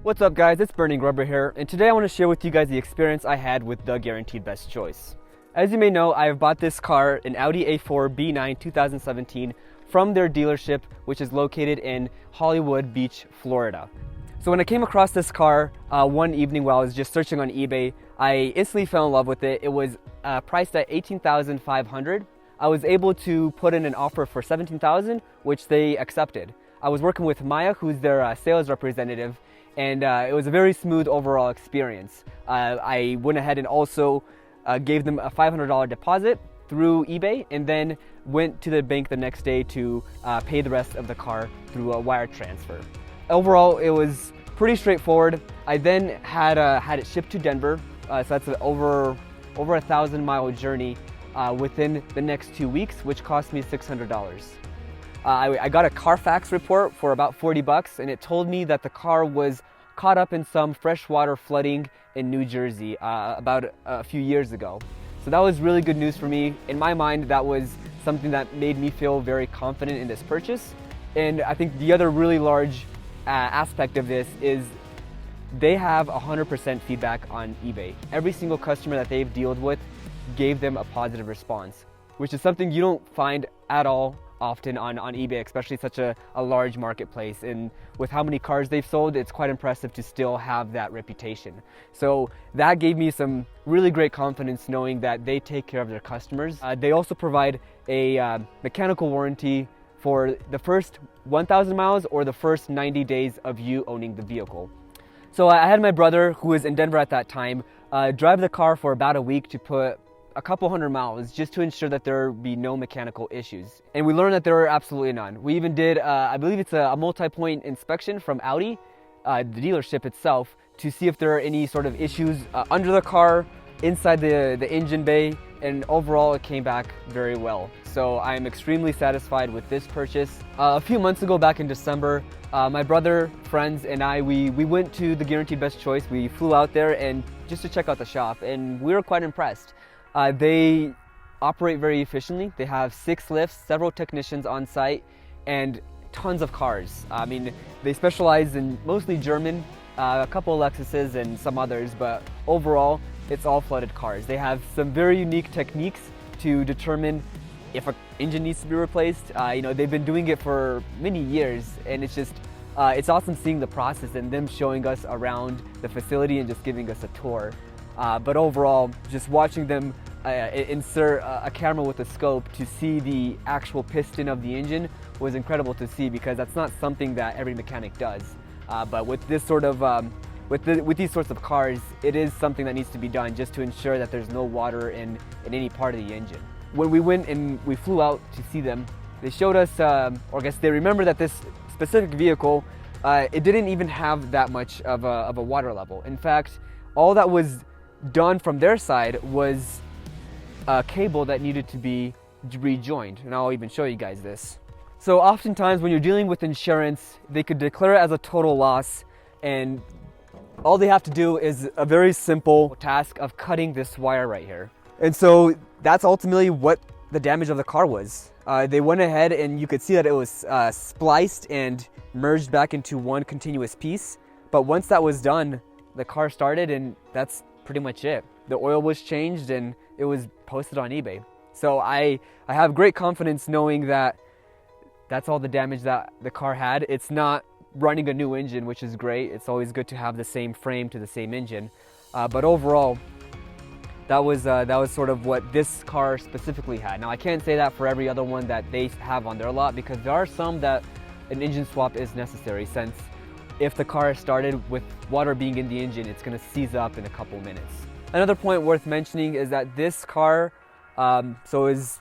What's up guys, it's Burning Rubber here, and today I want to share with you guys the experience I had with the Guaranteed Best Choice. As you may know, I have bought this car, an Audi A4 B9 2017, from their dealership, which is located in Hollywood Beach, Florida. So when I came across this car one evening while I was just searching on eBay, I instantly fell in love with it. It was priced at $18,500. I was able to put in an offer for $17,000, which they accepted. I was working with Maya, who's their sales representative, and it was a very smooth overall experience. I went ahead and also gave them a $500 deposit through eBay, and then went to the bank the next day to pay the rest of the car through a wire transfer. Overall, it was pretty straightforward. I then had it shipped to Denver, so that's over a 1,000-mile journey within the next 2 weeks, which cost me $600. I got a Carfax report for about $40, and it told me that the car was caught up in some freshwater flooding in New Jersey about a few years ago. So that was really good news for me. In my mind, that was something that made me feel very confident in this purchase. And I think the other really large aspect of this is they have 100% feedback on eBay. Every single customer that they've dealt with gave them a positive response, which is something you don't find at all often on eBay, especially such a large marketplace. And with how many cars they've sold, it's quite impressive to still have that reputation. So that gave me some really great confidence knowing that they take care of their customers. They also provide a mechanical warranty for the first 1,000 miles or the first 90 days of you owning the vehicle. So I had my brother, who was in Denver at that time, drive the car for about a week to put a couple hundred miles just to ensure that there would be no mechanical issues. And we learned that there were absolutely none. We even did, I believe it's a multi-point inspection from Audi, the dealership itself, to see if there are any sort of issues under the car, inside the engine bay, and overall it came back very well. So I'm extremely satisfied with this purchase. A few months ago, back in December, my brother, friends, and I, we went to the Guaranteed Best Choice. We flew out there and just to check out the shop, and we were quite impressed. They operate very efficiently. They have 6 lifts, several technicians on site, and tons of cars. I mean, they specialize in mostly German, a couple of Lexuses and some others, but overall, it's all flooded cars. They have some very unique techniques to determine if an engine needs to be replaced. They've been doing it for many years, and it's just, it's awesome seeing the process and them showing us around the facility and just giving us a tour. But overall, just watching them insert a camera with a scope to see the actual piston of the engine was incredible to see, because that's not something that every mechanic does. But with this sort of, with these sorts of cars, it is something that needs to be done just to ensure that there's no water in any part of the engine. When we went and we flew out to see them, they showed us, or I guess they remember that this specific vehicle, it didn't even have that much of a water level. In fact, all that was done from their side was a cable that needed to be rejoined, and I'll even show you guys this. So oftentimes when you're dealing with insurance, they could declare it as a total loss, and all they have to do is a very simple task of cutting this wire right here. And so that's ultimately what the damage of the car was. They went ahead and you could see that it was spliced and merged back into one continuous piece. But once that was done, the car started, and that's pretty much it. The oil was changed and it was posted on eBay. So I have great confidence knowing that that's all the damage that the car had. It's not running a new engine, which is great. It's always good to have the same frame to the same engine. But overall, that was sort of what this car specifically had. Now I can't say that for every other one that they have on their lot, because there are some that an engine swap is necessary, since if the car is started with water being in the engine, it's going to seize up in a couple minutes. Another point worth mentioning is that this car is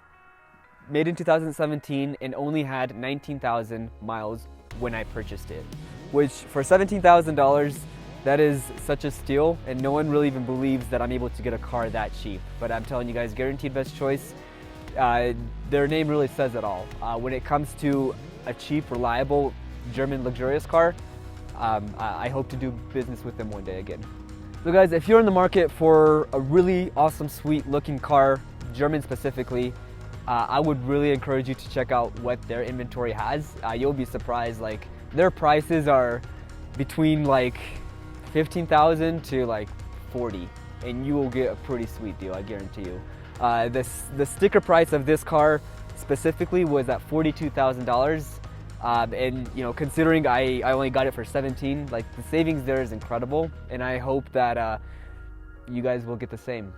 made in 2017 and only had 19,000 miles when I purchased it, which for $17,000, that is such a steal, and no one really even believes that I'm able to get a car that cheap. But I'm telling you guys, Guaranteed Best Choice, their name really says it all. When it comes to a cheap, reliable German luxurious car, I hope to do business with them one day again. So guys, if you're in the market for a really awesome, sweet looking car, German specifically, I would really encourage you to check out what their inventory has. You'll be surprised, like their prices are between like 15,000 to like 40, and you will get a pretty sweet deal, I guarantee you. The sticker price of this car specifically was at $42,000, and you know, considering I only got it for 17, like the savings there is incredible, and I hope that you guys will get the same.